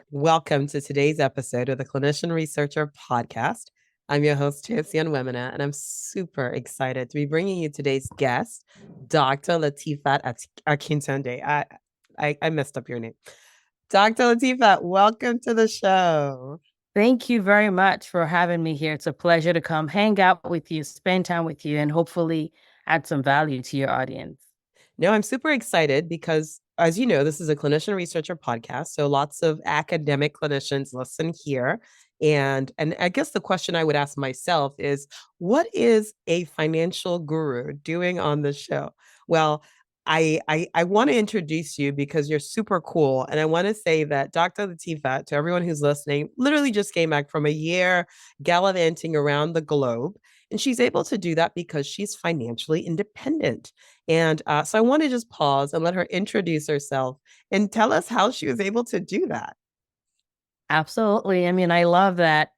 Welcome to today's episode of the Clinician Researcher Podcast. I'm your host, Chancy Wemina, and I'm super excited to be bringing you today's guest, Dr. Latifat Akintade. I messed up your name. Dr. Latifat, welcome to the show. Thank you very much for having me here. It's a pleasure to come hang out with you, spend time with you, and hopefully add some value to your audience. No, I'm super excited because, as you know, this is a clinician researcher podcast. So lots of academic clinicians listen here. And I guess the question I would ask myself is, what is a financial guru doing on the show? Well, I want to introduce you because you're super cool. And I want to say that Dr. Latifat, to everyone who's listening, literally just came back from a year gallivanting around the globe. And she's able to do that because she's financially independent. And so I want to just pause and let her introduce herself and tell us how she was able to do that. Absolutely. I mean, I love that,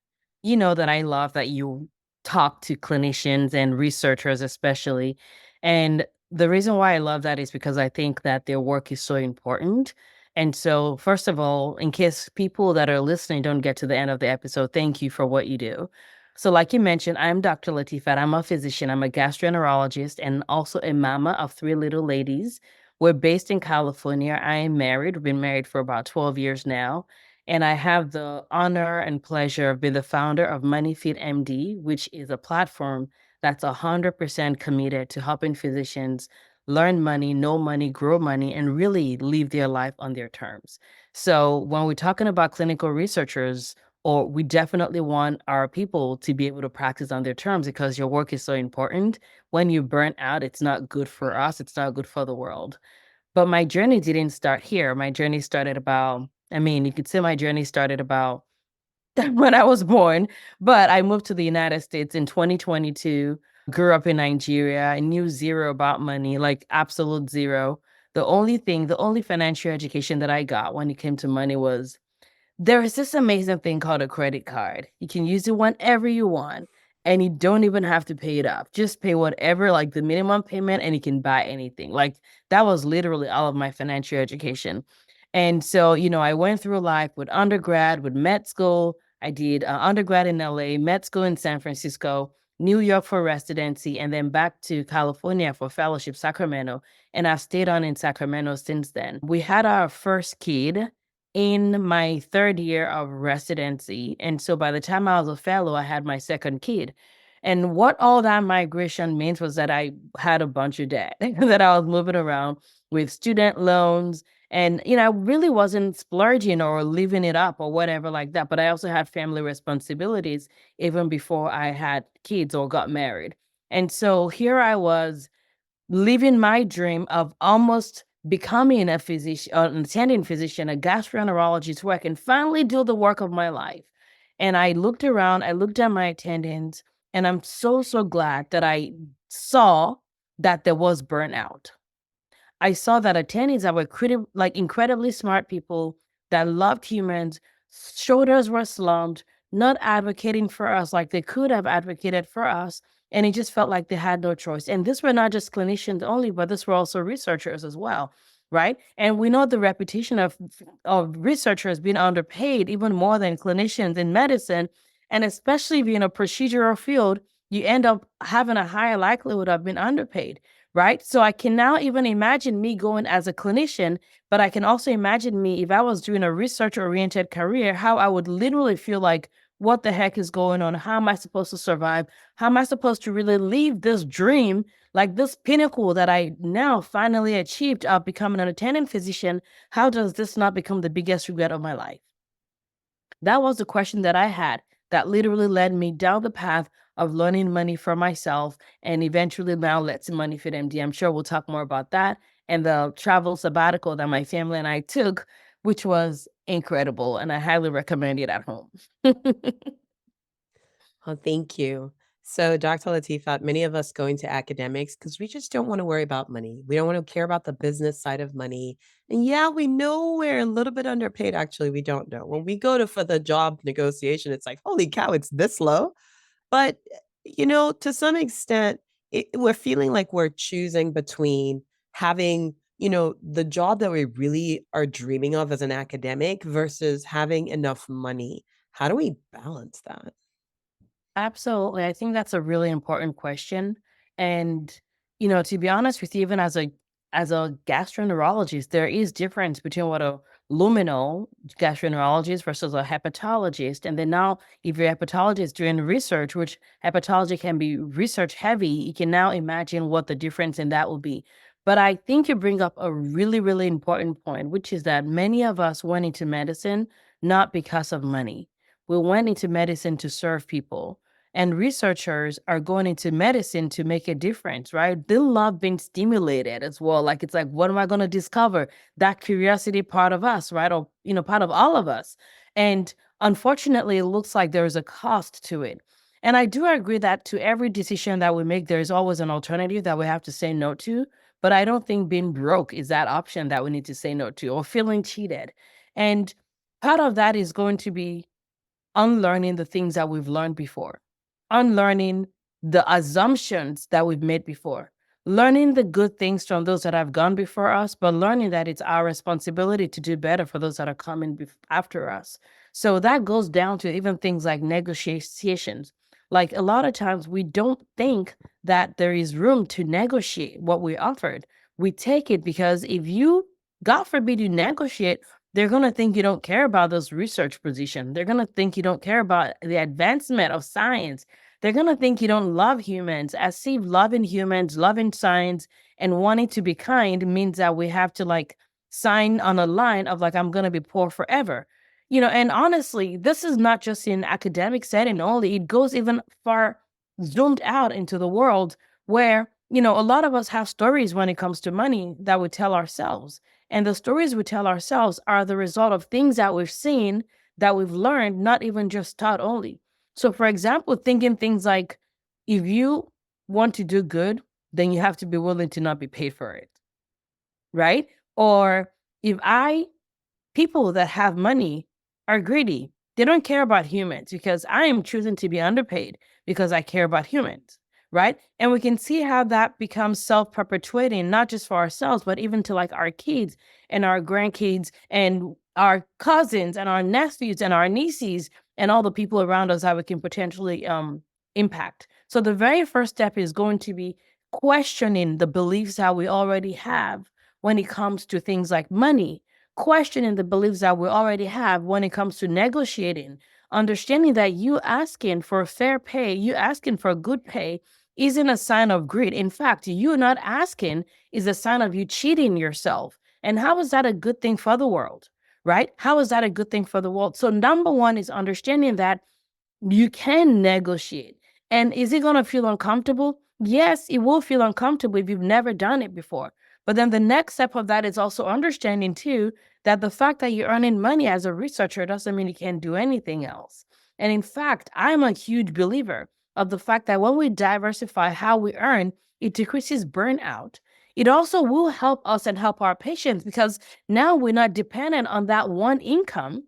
I love that you talk to clinicians and researchers, especially. And the reason why I love that is because I think that their work is so important. And so, first of all, in case people that are listening don't get to the end of the episode, thank you for what you do. So, like you mentioned, I'm Dr. Latifat. I'm a physician, I'm a gastroenterologist, and also a mama of three little ladies. We're based in California. I am married. We've been married for about 12 years now. And I have the honor and pleasure of being the founder of MoneyFitMD, which is a platform that's 100% committed to helping physicians learn money, know money, grow money, and really live their life on their terms. So when we're talking about clinical researchers, or we definitely want our people to be able to practice on their terms because your work is so important. When you burn out, it's not good for us, it's not good for the world. But my journey didn't start here. My journey started about, I mean, you could say my journey started about when I was born, but I moved to the United States in 2022, grew up in Nigeria. I knew zero about money, like absolute zero. The only financial education that I got when it came to money was there is this amazing thing called a credit card. You can use it whenever you want, and you don't even have to pay it off. Just pay whatever, like the minimum payment, and you can buy anything. Like that was literally all of my financial education. And so, I went through life with undergrad, with med school. I did undergrad in LA, med school in San Francisco, New York for residency, and then back to California for fellowship, Sacramento. And I've stayed on in Sacramento since then. We had our first kid in my third year of residency. And so by the time I was a fellow, I had my second kid. And what all that migration means was that I had a bunch of debt that I was moving around with student loans. And, I really wasn't splurging or living it up or whatever like that. But I also had family responsibilities even before I had kids or got married. And so here I was living my dream of almost becoming a physician, an attending physician, a gastroenterologist, where I can finally do the work of my life. And I looked around, I looked at my attendings, and I'm so, so glad that I saw that there was burnout. I saw that attendees that were incredibly smart people that loved humans, shoulders were slumped, not advocating for us like they could have advocated for us. And it just felt like they had no choice. And this were not just clinicians only, but this were also researchers as well. Right. And we know the reputation of researchers being underpaid even more than clinicians in medicine. And especially being a procedural field, you end up having a higher likelihood of being underpaid. Right. So I can now even imagine me going as a clinician, but I can also imagine me if I was doing a research oriented career, how I would literally feel like, what the heck is going on? How am I supposed to survive? How am I supposed to really leave this dream, like this pinnacle that I now finally achieved of becoming an attending physician? How does this not become the biggest regret of my life? That was the question that I had that literally led me down the path of learning money for myself and eventually now Let's Money Fit MD. I'm sure we'll talk more about that and the travel sabbatical that my family and I took, which was incredible. And I highly recommend it at home. Well, thank you. So, Dr. Latifat, many of us go into academics because we just don't want to worry about money. We don't want to care about the business side of money. And yeah, we know we're a little bit underpaid. Actually, we don't know. When we go to for the job negotiation, it's like, holy cow, it's this low. But, to some extent, we're feeling like we're choosing between having the job that we really are dreaming of as an academic versus having enough money? How do we balance that? Absolutely. I think that's a really important question. And, to be honest with you, even as a gastroenterologist, there is difference between what a luminal gastroenterologist versus a hepatologist. And then now, if you're a hepatologist doing research, which hepatology can be research heavy, you can now imagine what the difference in that will be. But I think you bring up a really, really important point, which is that many of us went into medicine not because of money. We went into medicine to serve people, and researchers are going into medicine to make a difference, right? They love being stimulated as well. Like, it's like, what am I going to discover? That curiosity part of us, right? Or, part of all of us. And unfortunately, it looks like there's a cost to it. And I do agree that to every decision that we make, there's always an alternative that we have to say no to. But I don't think being broke is that option that we need to say no to, or feeling cheated. And part of that is going to be unlearning the things that we've learned before, unlearning the assumptions that we've made before, learning the good things from those that have gone before us, but learning that it's our responsibility to do better for those that are coming after us. So that goes down to even things like negotiations. Like, a lot of times we don't think that there is room to negotiate what we offered. We take it because if you, God forbid, you negotiate, they're going to think you don't care about those research positions. They're going to think you don't care about the advancement of science. They're going to think you don't love humans, as if loving humans, loving science, and wanting to be kind means that we have to, like, sign on a line of, like, I'm going to be poor forever. And honestly, this is not just in academic setting only. It goes even far zoomed out into the world where, a lot of us have stories when it comes to money that we tell ourselves. And the stories we tell ourselves are the result of things that we've seen, that we've learned, not even just taught only. So, for example, thinking things like, if you want to do good, then you have to be willing to not be paid for it, right? Or, if I people that have money are greedy. They don't care about humans, because I am choosing to be underpaid because I care about humans, right? And we can see how that becomes self-perpetuating, not just for ourselves, but even to, like, our kids and our grandkids and our cousins and our nephews and our nieces and all the people around us that we can potentially impact. So the very first step is going to be questioning the beliefs that we already have when it comes to things like money, questioning the beliefs that we already have when it comes to negotiating, understanding that you asking for fair pay, you asking for good pay isn't a sign of greed. In fact, you not asking is a sign of you cheating yourself. And how is that a good thing for the world? Right? How is that a good thing for the world? So, number one is understanding that you can negotiate. And is it going to feel uncomfortable? Yes, it will feel uncomfortable if you've never done it before. But then the next step of that is also understanding, too, that the fact that you're earning money as a researcher doesn't mean you can't do anything else. And in fact, I'm a huge believer of the fact that when we diversify how we earn, it decreases burnout. It also will help us and help our patients, because now we're not dependent on that one income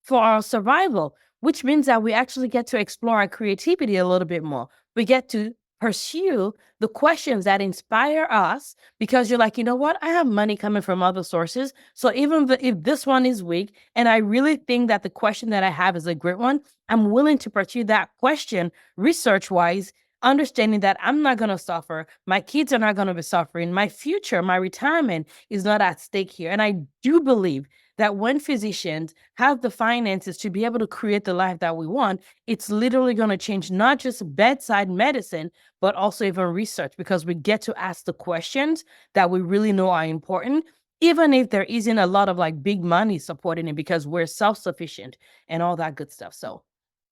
for our survival, which means that we actually get to explore our creativity a little bit more. We get to pursue the questions that inspire us, because you're like, you know what? I have money coming from other sources. So even if this one is weak and I really think that the question that I have is a great one, I'm willing to pursue that question research wise, understanding that I'm not going to suffer. My kids are not going to be suffering. My future, my retirement is not at stake here. And I do believe that when physicians have the finances to be able to create the life that we want, it's literally going to change not just bedside medicine, but also even research, because we get to ask the questions that we really know are important, even if there isn't a lot of, like, big money supporting it, because we're self-sufficient and all that good stuff. So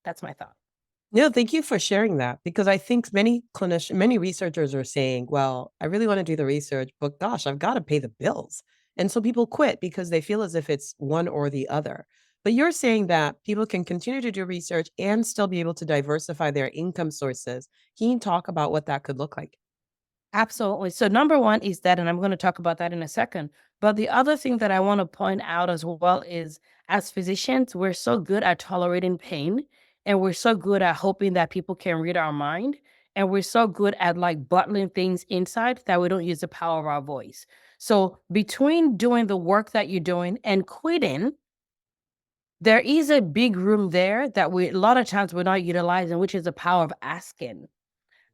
that's my thought. No, thank you for sharing that, because I think many researchers are saying, well, I really want to do the research, but gosh, I've got to pay the bills. And so people quit because they feel as if it's one or the other. But you're saying that people can continue to do research and still be able to diversify their income sources. Can you talk about what that could look like? Absolutely. So number one is that, and I'm going to talk about that in a second. But the other thing that I want to point out as well is, as physicians, we're so good at tolerating pain, and we're so good at hoping that people can read our mind. And we're so good at, like, bottling things inside that we don't use the power of our voice. So between doing the work that you're doing and quitting, there is a big room there that we a lot of times we're not utilizing, which is the power of asking.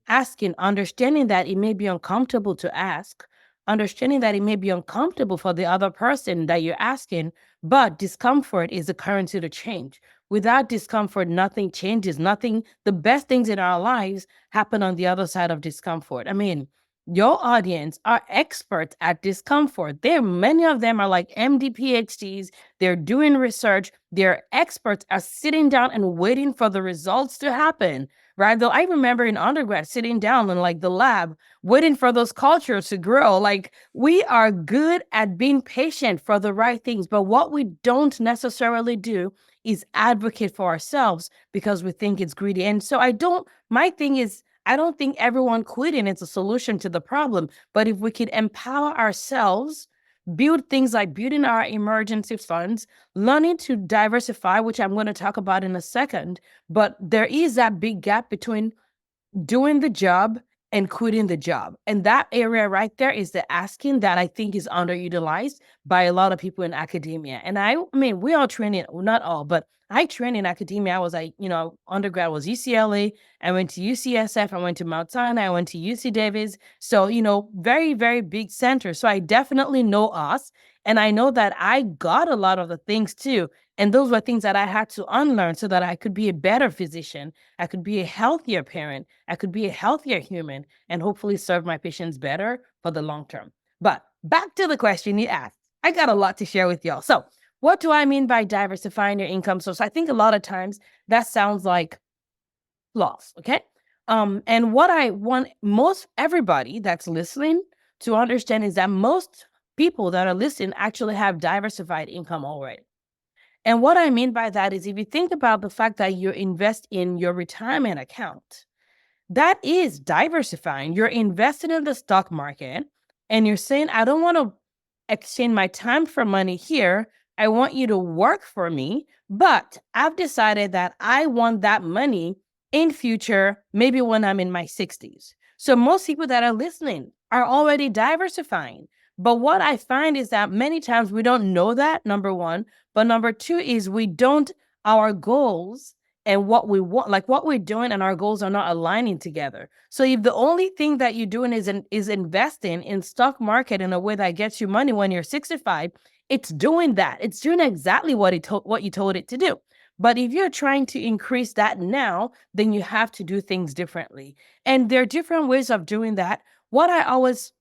Asking, understanding that it may be uncomfortable to ask, understanding that it may be uncomfortable for the other person that you're asking, but discomfort is the currency to change. Without discomfort, nothing changes. Nothing, the best things in our lives happen on the other side of discomfort. I mean, your audience are experts at discomfort. There, many of them are like MD PhDs. They're doing research. They're experts are sitting down and waiting for the results to happen, right? Though I remember in undergrad sitting down in like the lab, waiting for those cultures to grow. Like we are good at being patient for the right things, but what we don't necessarily do is advocate for ourselves because we think it's greedy. And so my thing is, I don't think everyone quitting is a solution to the problem, but if we could empower ourselves, build things like building our emergency funds, learning to diversify, which I'm going to talk about in a second, but there is that big gap between doing the job and quitting the job. And that area right there is the asking that I think is underutilized by a lot of people in academia. And I mean, we all train in, well, not all, but I trained in academia. I was like, undergrad was UCLA. I went to UCSF. I went to Mount Sinai. I went to UC Davis. So, very, very big center. So I definitely know us. And I know that I got a lot of the things too. And those were things that I had to unlearn so that I could be a better physician. I could be a healthier parent. I could be a healthier human and hopefully serve my patients better for the long term. But back to the question you asked. I got a lot to share with y'all. So, what do I mean by diversifying your income source? I think a lot of times that sounds like loss, okay? And what I want most everybody that's listening to understand is that most people that are listening actually have diversified income already. And what I mean by that is if you think about the fact that you invest in your retirement account, that is diversifying. You're investing in the stock market and you're saying, I don't want to exchange my time for money here. I want you to work for me, but I've decided that I want that money in future, maybe when I'm in my 60s. So most people that are listening are already diversifying. But what I find is that many times we don't know that, number one. But number two is our goals and what we want, like what we're doing and our goals are not aligning together. So if the only thing that you're doing is investing in stock market in a way that gets you money when you're 65, it's doing that. It's doing exactly what you told it to do. But if you're trying to increase that now, then you have to do things differently. And there are different ways of doing that. What I always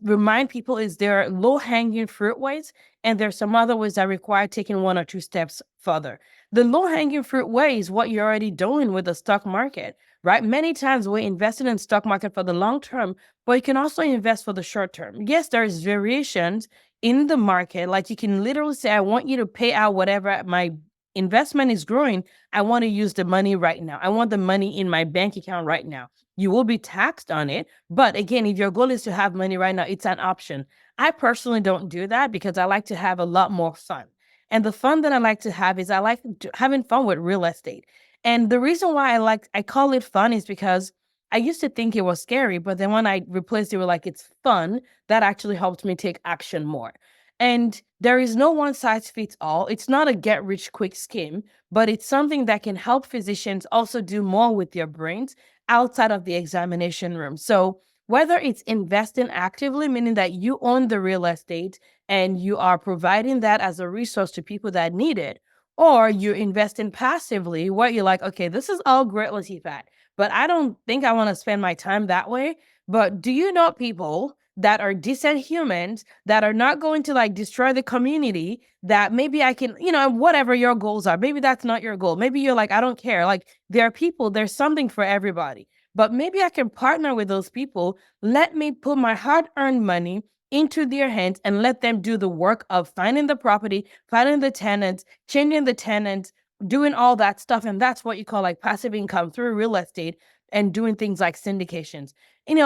remind people is there are low hanging fruit ways, and there's some other ways that require taking one or two steps further. The low hanging fruit way is what you're already doing with the stock market, right? Many times we're investing in stock market for the long term, but you can also invest for the short term. Yes, there's variations in the market. Like you can literally say, I want you to pay out whatever my investment is growing. I want to use the money right now. I want the money in my bank account right now. You will be taxed on it. But again, if your goal is to have money right now, it's an option. I personally don't do that because I like to have a lot more fun. And the fun that I like to have is I like having fun with real estate. And the reason why I call it fun is because I used to think it was scary, but then when I replaced it with like it's fun, that actually helped me take action more. And there is no one size fits all. It's not a get rich quick scheme, but it's something that can help physicians also do more with their brains outside of the examination room. So whether it's investing actively, meaning that you own the real estate and you are providing that as a resource to people that need it, or you're investing passively where you're like, okay, this is all great, Latifat, but I don't think I want to spend my time that way. But do you know people that are decent humans that are not going to like destroy the community that maybe I can, whatever your goals are, maybe that's not your goal. Maybe you're like, I don't care. Like there are people, there's something for everybody, but maybe I can partner with those people. Let me put my hard earned money into their hands and let them do the work of finding the property, finding the tenants, changing the tenants, doing all that stuff. And that's what you call like passive income through real estate and doing things like syndications.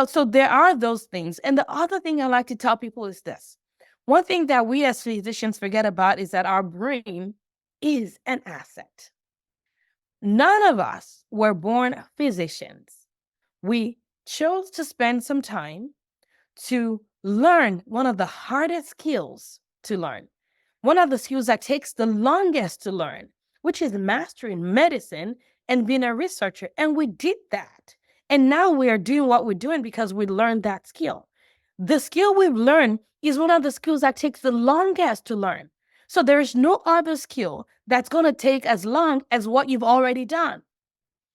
So there are those things. And the other thing I like to tell people is this. One thing that we as physicians forget about is that our brain is an asset. None of us were born physicians. We chose to spend some time to learn one of the hardest skills to learn, one of the skills that takes the longest to learn, which is mastering medicine and being a researcher. And we did that. And now we are doing what we're doing because we learned that skill. The skill we've learned is one of the skills that takes the longest to learn. So there is no other skill that's going to take as long as what you've already done.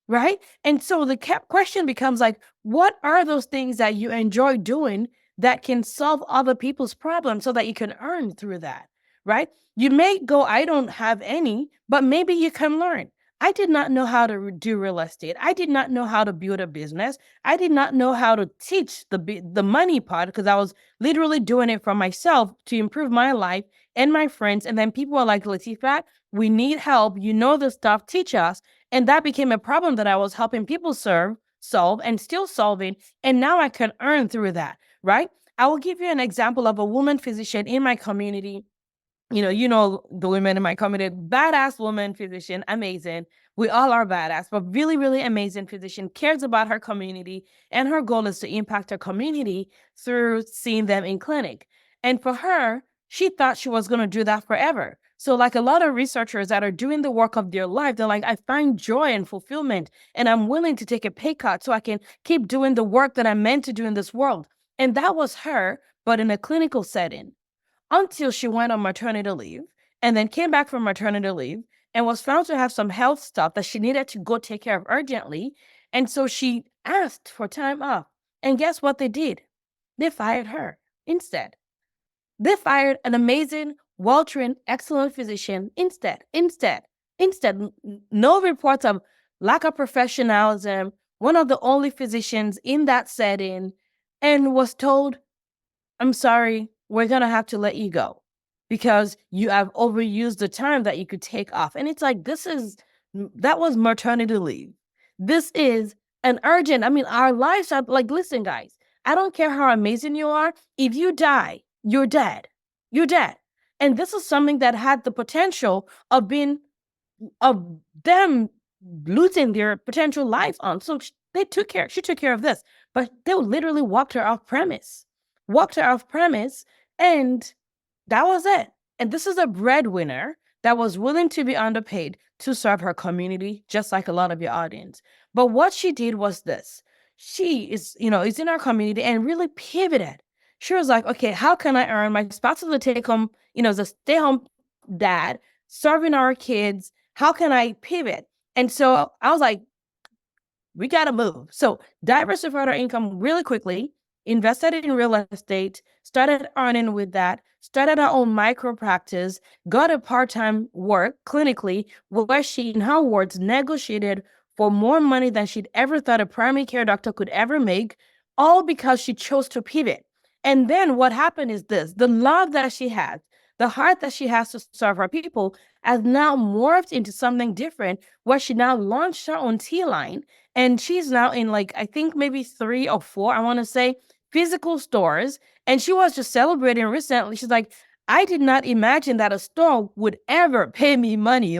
Right. And so the question becomes like, what are those things that you enjoy doing that can solve other people's problems so that you can earn through that? Right. You may go, I don't have any, but maybe you can learn. I did not know how to do real estate. I did not know how to build a business. I did not know how to teach the money part because I was literally doing it for myself to improve my life and my friends. And then people are like, Latifat, we need help. You know this stuff. Teach us. And that became a problem that I was helping people solve, and still solving. And now I can earn through that, right? I will give you an example of a woman physician in my community. The women in my community, badass woman physician, amazing. We all are badass, but really, really amazing physician, cares about her community. And her goal is to impact her community through seeing them in clinic. And for her, she thought she was going to do that forever. So like a lot of researchers that are doing the work of their life, they're like, I find joy and fulfillment, and I'm willing to take a pay cut so I can keep doing the work that I'm meant to do in this world. And that was her, but in a clinical setting, until she went on maternity leave and then came back from maternity leave and was found to have some health stuff that she needed to go take care of urgently. And so she asked for time off. And guess what they did? They fired her instead. They fired an amazing, well-trained, excellent physician instead. No reports of lack of professionalism, one of the only physicians in that setting, and was told, I'm sorry, we're going to have to let you go because you have overused the time that you could take off. And it's like, that was maternity leave. This is an urgent, our lives are like, listen, guys, I don't care how amazing you are. If you die, you're dead. You're dead. And this is something that had the potential of them losing their potential life on. So she took care of this, but they literally walked her off premise, and that was it. And this is a breadwinner that was willing to be underpaid to serve her community, just like a lot of your audience. But what she did was this. She is in our community and really pivoted. She was like, okay, how can I earn? My spouse is a take home, is a stay home dad, serving our kids. How can I pivot? And so I was like, we got to move. So diversified our income really quickly, invested in real estate, started earning with that, started our own micro practice, got a part-time work clinically where she, in her words, negotiated for more money than she'd ever thought a primary care doctor could ever make, all because she chose to pivot. And then what happened is this: the love that she has, the heart that she has to serve her people has now morphed into something different, where she now launched her own tea line. And she's now in, like, I think maybe 3 or 4, I want to say, physical stores. And she was just celebrating recently. She's like, I did not imagine that a store would ever pay me money.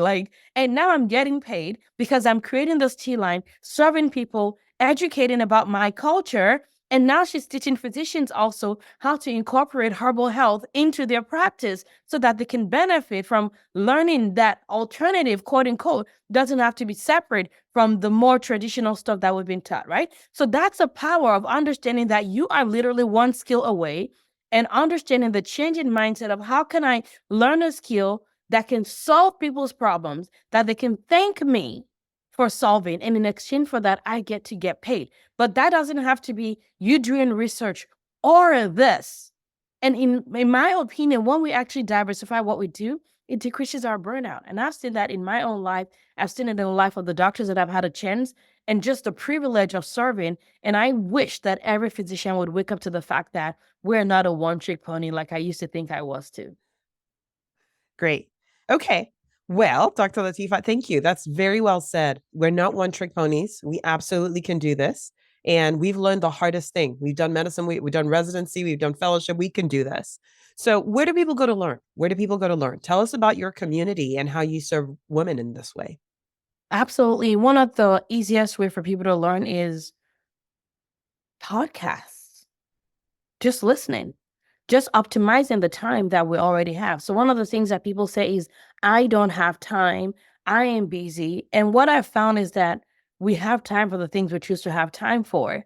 And now I'm getting paid because I'm creating this tea line, serving people, educating about my culture. And now she's teaching physicians also how to incorporate herbal health into their practice so that they can benefit from learning that alternative, quote unquote, doesn't have to be separate from the more traditional stuff that we've been taught, right? So that's the power of understanding that you are literally one skill away, and understanding the changing mindset of how can I learn a skill that can solve people's problems, that they can thank me for solving, and in exchange for that, I get paid. But that doesn't have to be you doing research or this. And in my opinion, when we actually diversify what we do, it decreases our burnout. And I've seen that in my own life. I've seen it in the life of the doctors that I've had a chance and just the privilege of serving. And I wish that every physician would wake up to the fact that we're not a one-trick pony like I used to think I was too. Great. Okay. Well, Dr. Latifat, thank you. That's very well said. We're not one trick ponies. We absolutely can do this. And we've learned the hardest thing. We've done medicine, we've done residency, we've done fellowship. We can do this. So, where do people go to learn? Where do people go to learn? Tell us about your community and how you serve women in this way. Absolutely. One of the easiest way for people to learn is podcasts. just listening, just optimizing the time that we already have. So one of the things that people say is, I don't have time, I am busy. And what I've found is that we have time for the things we choose to have time for,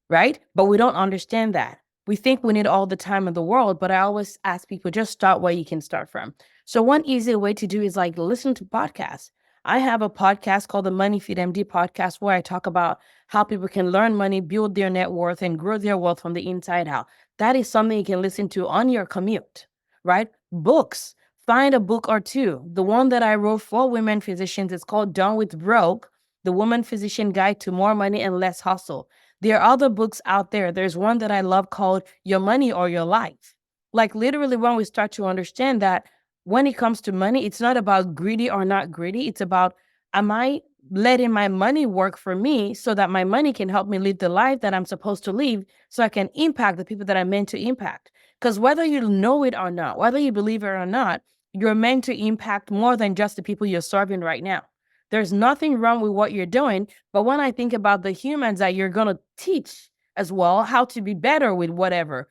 right? But we don't understand that. We think we need all the time in the world, but I always ask people, just start where you can start from. So one easy way to do is like listen to podcasts. I have a podcast called the MoneyFitMD podcast where I talk about how people can learn money, build their net worth, and grow their wealth from the inside out. That is something you can listen to on your commute, right? Books. Find a book or two. The one that I wrote for women physicians is called Done with Broke, The Woman Physician Guide to More Money and Less Hustle. There are other books out there. There's one that I love called Your Money or Your Life. Like literally when we start to understand that when it comes to money, it's not about greedy or not greedy. It's about, am I letting my money work for me so that my money can help me live the life that I'm supposed to live so I can impact the people that I'm meant to impact? Because whether you know it or not, whether you believe it or not, you're meant to impact more than just the people you're serving right now. There's nothing wrong with what you're doing. But when I think about the humans that you're going to teach as well, how to be better with whatever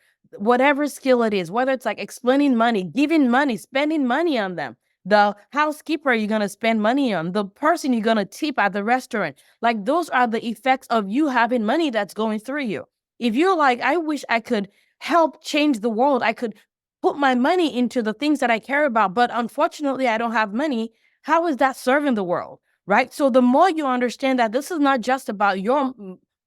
skill it is, whether it's like explaining money, giving money, spending money on them, the housekeeper you're going to spend money on, the person you're going to tip at the restaurant, like those are the effects of you having money that's going through you. If you're like, I wish I could help change the world, I could put my money into the things that I care about, but unfortunately, I don't have money. How is that serving the world? Right? So the more you understand that this is not just about your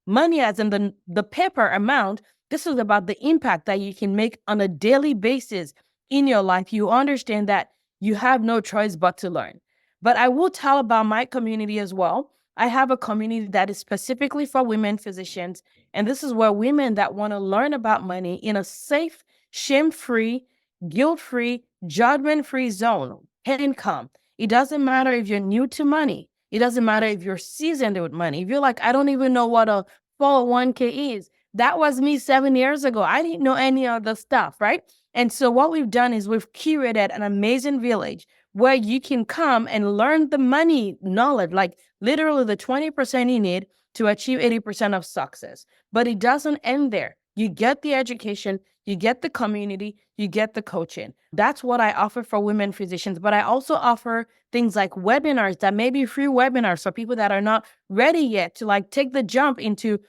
money as in the paper amount, this is about the impact that you can make on a daily basis in your life. You understand that you have no choice but to learn. But I will tell about my community as well. I have a community that is specifically for women physicians. And this is where women that want to learn about money in a safe, shame-free, guilt-free, judgment-free zone can come. It doesn't matter if you're new to money. It doesn't matter if you're seasoned with money. If you're like, I don't even know what a 401k is. That was me 7 years ago. I didn't know any of the stuff, right? And so what we've done is we've curated an amazing village where you can come and learn the money knowledge, like literally the 20% you need to achieve 80% of success. But it doesn't end there. You get the education, you get the community, you get the coaching. That's what I offer for women physicians. But I also offer things like webinars that may be free webinars for people that are not ready yet to like take the jump into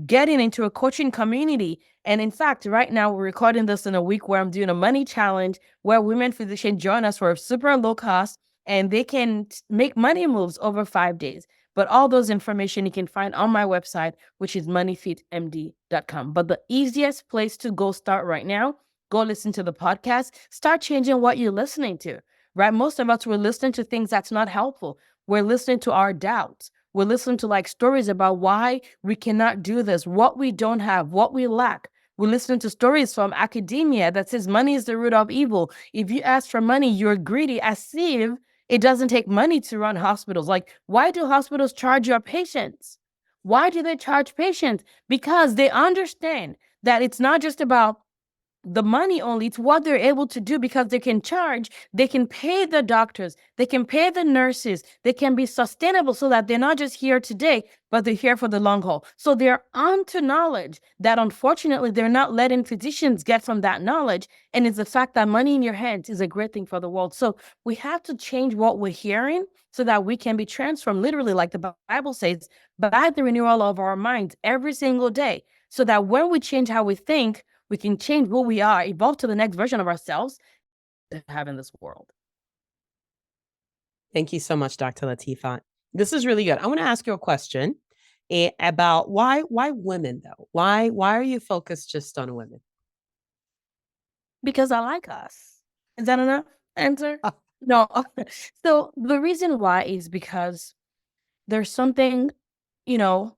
getting into a coaching community. And in fact, right now we're recording this in a week where I'm doing a money challenge where women physicians join us for a super low cost and they can make money moves over 5 days. But all those information you can find on my website, which is moneyfitmd.com. But the easiest place to go start right now, go listen to the podcast, start changing what you're listening to, right? Most of us, we're listening to things that's not helpful. We're listening to our doubts. We're listening to like stories about why we cannot do this, what we don't have, what we lack. We're listening to stories from academia that says money is the root of evil. If you ask for money, you're greedy, as if it doesn't take money to run hospitals. Like, why do hospitals charge your patients? Why do they charge patients? Because they understand that it's not just about the money only, it's what they're able to do because they can charge, they can pay the doctors, they can pay the nurses, they can be sustainable so that they're not just here today, but they're here for the long haul. So they're onto knowledge that unfortunately they're not letting physicians get from that knowledge. And it's the fact that money in your hands is a great thing for the world. So we have to change what we're hearing so that we can be transformed, literally, like the Bible says, by the renewal of our minds every single day. So that when we change how we think, we can change who we are, evolve to the next version of ourselves to have in this world. Thank you so much, Dr. Latifat. This is really good. I want to ask you a question about why women though? Why are you focused just on women? Because I like us. Is that enough answer? No. So the reason why is because there's something, you know,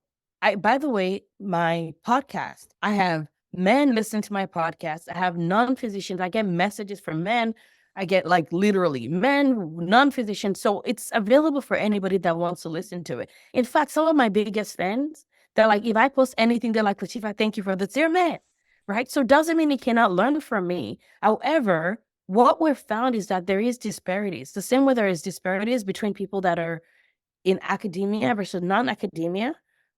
by the way, my podcast, I have men listen to my podcast. I have non-physicians. I get messages from men. I get like literally men, non-physicians. So it's available for anybody that wants to listen to it. In fact, some of my biggest fans, they're like, if I post anything, they're like, Latifat, thank you for this. They're men, right? So doesn't mean he cannot learn from me. However, what we've found is that there is disparities. The same way there is disparities between people that are in academia versus non-academia,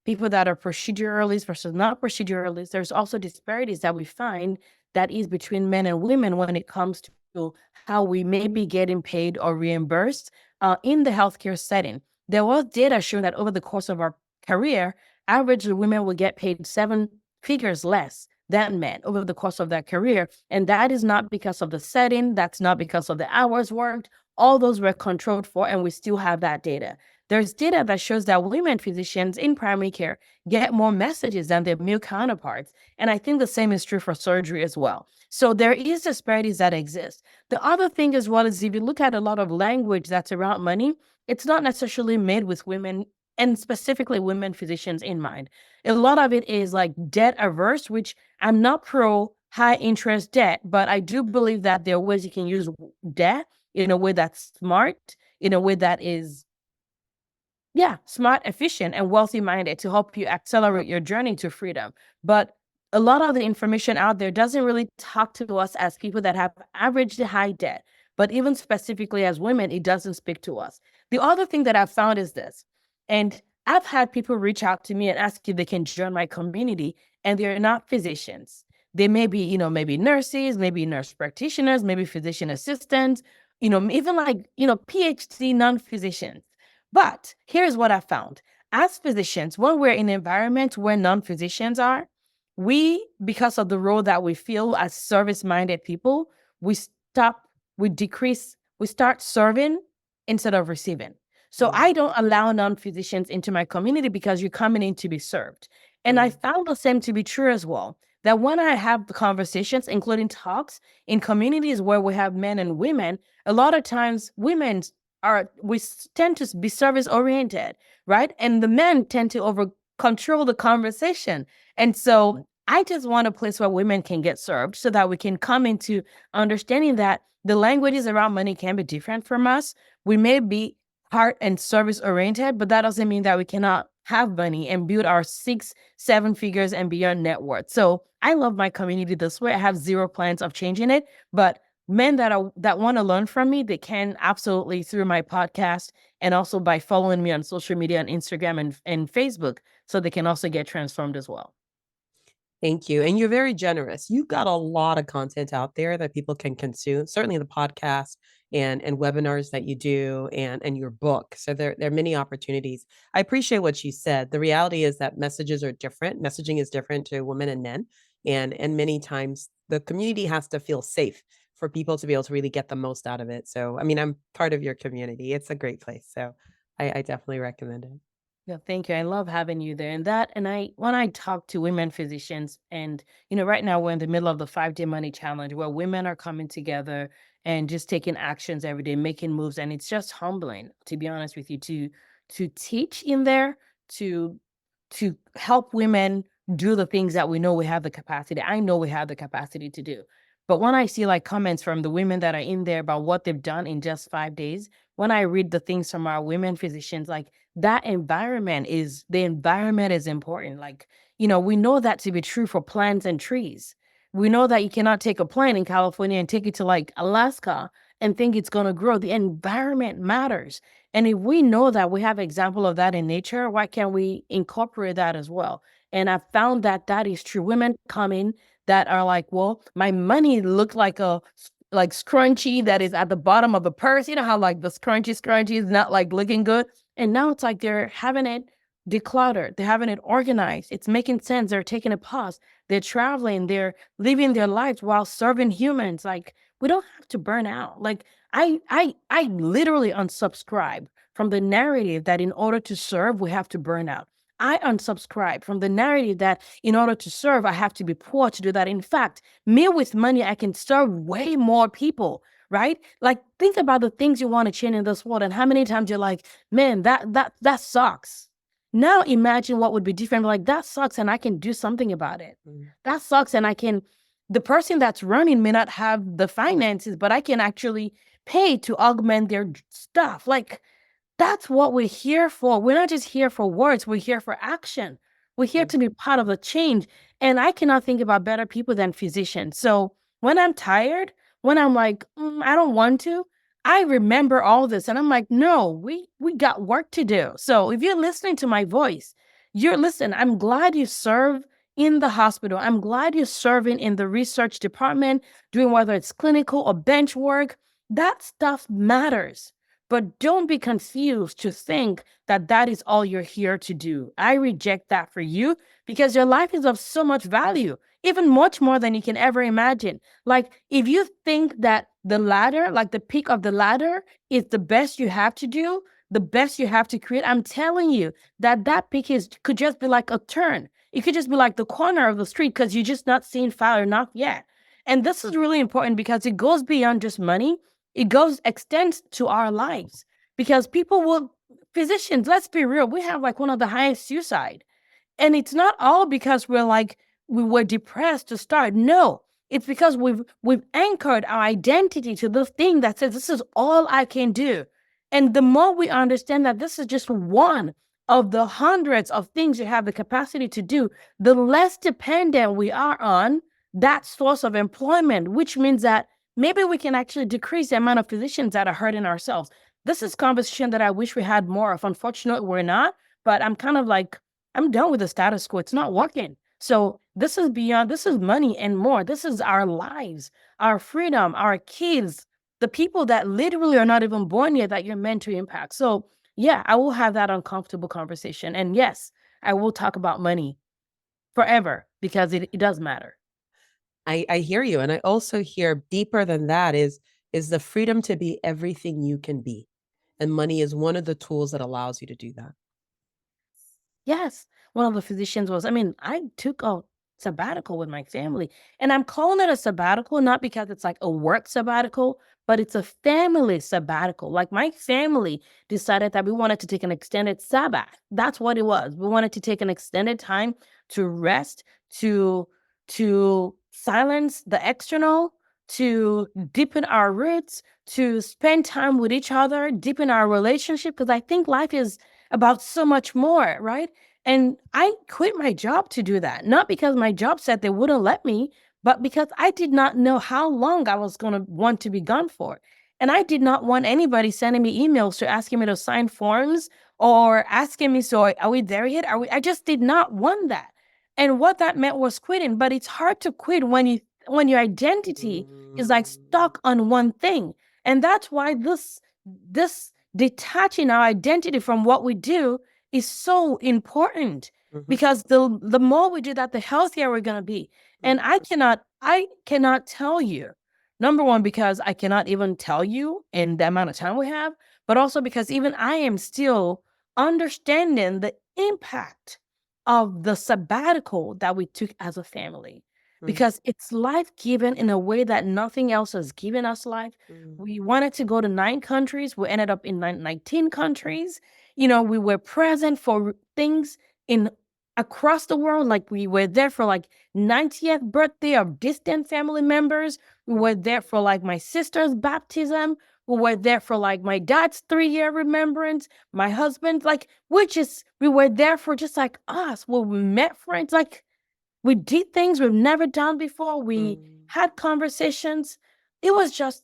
people that are proceduralists versus not proceduralists, there's also disparities that we find that is between men and women when it comes to how we may be getting paid or reimbursed in the healthcare setting. There was data showing that over the course of our career, average women will get paid 7 figures less than men over the course of their career. And that is not because of the setting, that's not because of the hours worked. All those were controlled for, and we still have that data. There's data that shows that women physicians in primary care get more messages than their male counterparts. And I think the same is true for surgery as well. So there is disparities that exist. The other thing as well is if you look at a lot of language that's around money, it's not necessarily made with women and specifically women physicians in mind. A lot of it is like debt averse, which I'm not pro high interest debt, but I do believe that there are ways you can use debt in a way that's smart, in a way that is smart, efficient, and wealthy minded to help you accelerate your journey to freedom. But a lot of the information out there doesn't really talk to us as people that have average to high debt. But even specifically as women, it doesn't speak to us. The other thing that I've found is this, and I've had people reach out to me and ask if they can join my community, and they're not physicians. They may be, maybe nurses, maybe nurse practitioners, maybe physician assistants, even like, PhD non-physicians. But here's what I found. As physicians, when we're in environments where non-physicians are, because of the role that we feel as service-minded people, we start serving instead of receiving. So I don't allow non-physicians into my community because you're coming in to be served. And I found the same to be true as well, that when I have the conversations, including talks in communities where we have men and women, a lot of times we tend to be service oriented, right? And the men tend to over control the conversation. And so I just want a place where women can get served so that we can come into understanding that the languages around money can be different from us. We may be heart and service oriented, but that doesn't mean that we cannot have money and build our 6, 7 figures and beyond net worth. So I love my community this way. I have zero plans of changing it, but men that want to learn from me, they can absolutely through my podcast and also by following me on social media on Instagram and Facebook, so they can also get transformed as well. Thank you. And you're very generous. You've got a lot of content out there that people can consume, certainly the podcast and webinars that you do and your book. So there are many opportunities. I appreciate what you said. The reality is that messages are different. Messaging is different to women and men. And many times the community has to feel safe for people to be able to really get the most out of it. So, I mean, I'm part of your community. It's a great place. So I definitely recommend it. Yeah, thank you. I love having you there. When I talk to women physicians, and right now we're in the middle of the 5-day money challenge where women are coming together and just taking actions every day, making moves, and it's just humbling, to be honest with you, to teach in there, to help women do the things that we know we have the capacity. I know we have the capacity to do. But when I see like comments from the women that are in there about what they've done in just 5 days, when I read the things from our women physicians, like the environment is important. Like, we know that to be true for plants and trees. We know that you cannot take a plant in California and take it to like Alaska and think it's going to grow. The environment matters. And if we know that we have example of that in nature, why can't we incorporate that as well? And I found that that is true. Women come in that are like, well, my money looked like a scrunchie that is at the bottom of the purse. You know how like the scrunchie is not like looking good. And now it's like they're having it decluttered. They're having it organized. It's making sense. They're taking a pause. They're traveling. They're living their lives while serving humans. Like we don't have to burn out. Like I literally unsubscribe from the narrative that in order to serve, we have to burn out. I unsubscribe from the narrative that in order to serve, I have to be poor to do that. In fact, me with money, I can serve way more people, right? Like think about the things you want to change in this world and how many times you're like, man, that sucks. Now imagine what would be different. Like that sucks and I can do something about it. That sucks and the person that's running may not have the finances, but I can actually pay to augment their stuff. Like that's what we're here for. We're not just here for words. We're here for action. We're here to be part of the change. And I cannot think about better people than physicians. So when I'm tired, when I'm like, I don't want to, I remember all this and I'm like, no, we got work to do. So if you're listening to my voice, listen, I'm glad you serve in the hospital. I'm glad you're serving in the research department, doing whether it's clinical or bench work. That stuff matters. But don't be confused to think that that is all you're here to do. I reject that for you because your life is of so much value, even much more than you can ever imagine. Like, if you think that the ladder, like the peak of the ladder, is the best you have to do, the best you have to create, I'm telling you that that peak could just be like a turn. It could just be like the corner of the street because you're just not seeing far enough yet. And this is really important because it goes beyond just money. It extends to our lives because physicians, let's be real, we have like one of the highest suicide. And it's not all because we were depressed to start. No, it's because we've anchored our identity to the thing that says this is all I can do. And the more we understand that this is just one of the hundreds of things you have the capacity to do, the less dependent we are on that source of employment, which means that maybe we can actually decrease the amount of physicians that are hurting ourselves. This is conversation that I wish we had more of. Unfortunately, we're not, but I'm kind of like, I'm done with the status quo. It's not working. So this is beyond, this is money and more. This is our lives, our freedom, our kids, the people that literally are not even born yet that you're meant to impact. So yeah, I will have that uncomfortable conversation. And yes, I will talk about money forever because it does matter. I hear you. And I also hear deeper than that is the freedom to be everything you can be. And money is one of the tools that allows you to do that. Yes. One of the physicians was, I mean, I took a sabbatical with my family, and I'm calling it a sabbatical not because it's like a work sabbatical, but it's a family sabbatical. Like, my family decided that we wanted to take an extended Sabbath. That's what it was. We wanted to take an extended time to rest, to silence the external, to deepen our roots, to spend time with each other, deepen our relationship. Because I think life is about so much more, right? And I quit my job to do that, not because my job said they wouldn't let me, but because I did not know how long I was going to want to be gone for. And I did not want anybody sending me emails to asking me to sign forms or asking me, so are we there yet? I just did not want that. And what that meant was quitting. But it's hard to quit when your identity is like Mm, stuck on one thing. And that's why this detaching our identity from what we do is so important mhm, because the more we do that, the healthier we're going to be. And mhm, I cannot tell you, number one, because I cannot even tell you in the amount of time we have, but also because even I am still understanding the impact of the sabbatical that we took as a family, mhm, because it's life given in a way that nothing else has given us life. mhm, We wanted to go to 9 countries. We ended up in 19 countries. We were present for things in across the world. Like, we were there for like 90th birthday of distant family members. We were there for like my sister's baptism. We were there for like my dad's 3-year remembrance. My husband, like, we were there for just like us. Where we met friends, like, we did things we've never done before. We mm, had conversations. It was just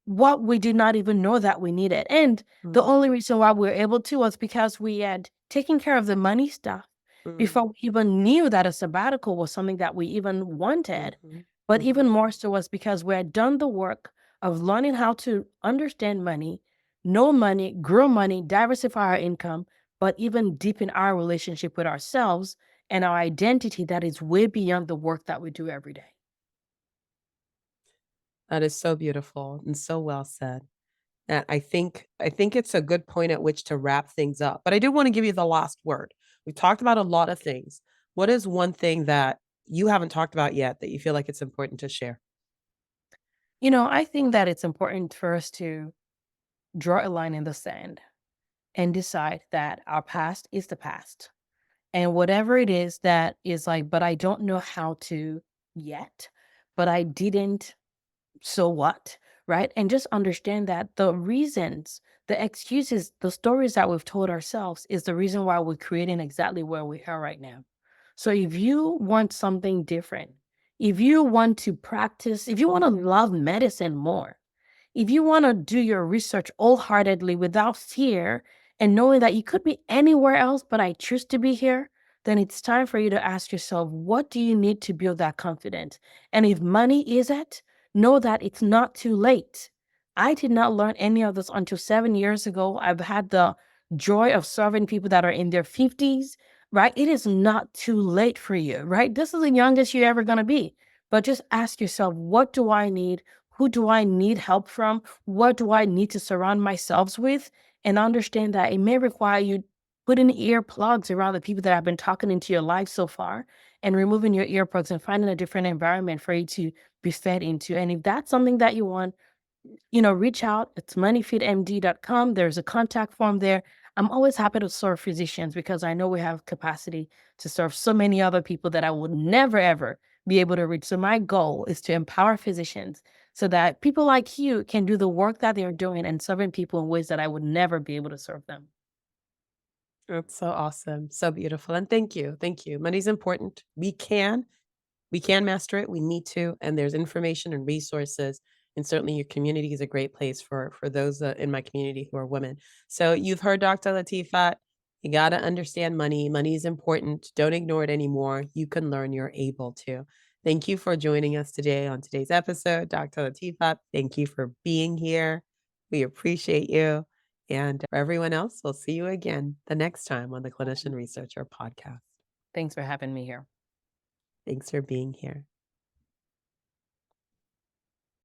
what we did not even know that we needed. And the mm, only reason why we were able to was because we had taken care of the money stuff mm, before we even knew that a sabbatical was something that we even wanted. mhm, But mhm. even more so was because we had done the work of learning how to understand money, know money, grow money, diversify our income, but even deepen our relationship with ourselves and our identity that is way beyond the work that we do every day. That is so beautiful and so well said. And I think it's a good point at which to wrap things up. But I do want to give you the last word. We talked about a lot of things. What is one thing that you haven't talked about yet that you feel like it's important to share? I think that it's important for us to draw a line in the sand and decide that our past is the past. And whatever it is that is like, but I don't know how to yet, but I didn't, so what? Right? And just understand that the reasons, the excuses, the stories that we've told ourselves is the reason why we're creating exactly where we are right now. So if you want something different, if you want to practice, if you want to love medicine more, if you want to do your research wholeheartedly without fear and knowing that you could be anywhere else, but I choose to be here, then it's time for you to ask yourself, what do you need to build that confidence? And if money is it, know that it's not too late. I did not learn any of this until 7 years ago. I've had the joy of serving people that are in their 50s, right? It is not too late for you, right? This is the youngest you're ever going to be. But just ask yourself, what do I need? Who do I need help from? What do I need to surround myself with? And understand that it may require you putting earplugs around the people that have been talking into your life so far and removing your earplugs and finding a different environment for you to be fed into. And if that's something that you want, reach out. It's moneyfitmd.com. There's a contact form there. I'm always happy to serve physicians because I know we have capacity to serve so many other people that I would never, ever be able to reach. So my goal is to empower physicians so that people like you can do the work that they're doing and serving people in ways that I would never be able to serve them. That's so awesome. So beautiful. And thank you. Thank you. Money's important. We can master it. We need to. And there's information and resources. And certainly your community is a great place for those in my community who are women. So you've heard Dr. Latifat. You got to understand money. Money is important. Don't ignore it anymore. You can learn. You're able to. Thank you for joining us today on today's episode, Dr. Latifat. Thank you for being here. We appreciate you. And for everyone else, we'll see you again the next time on the Clinician Researcher podcast. Thanks for having me here. Thanks for being here.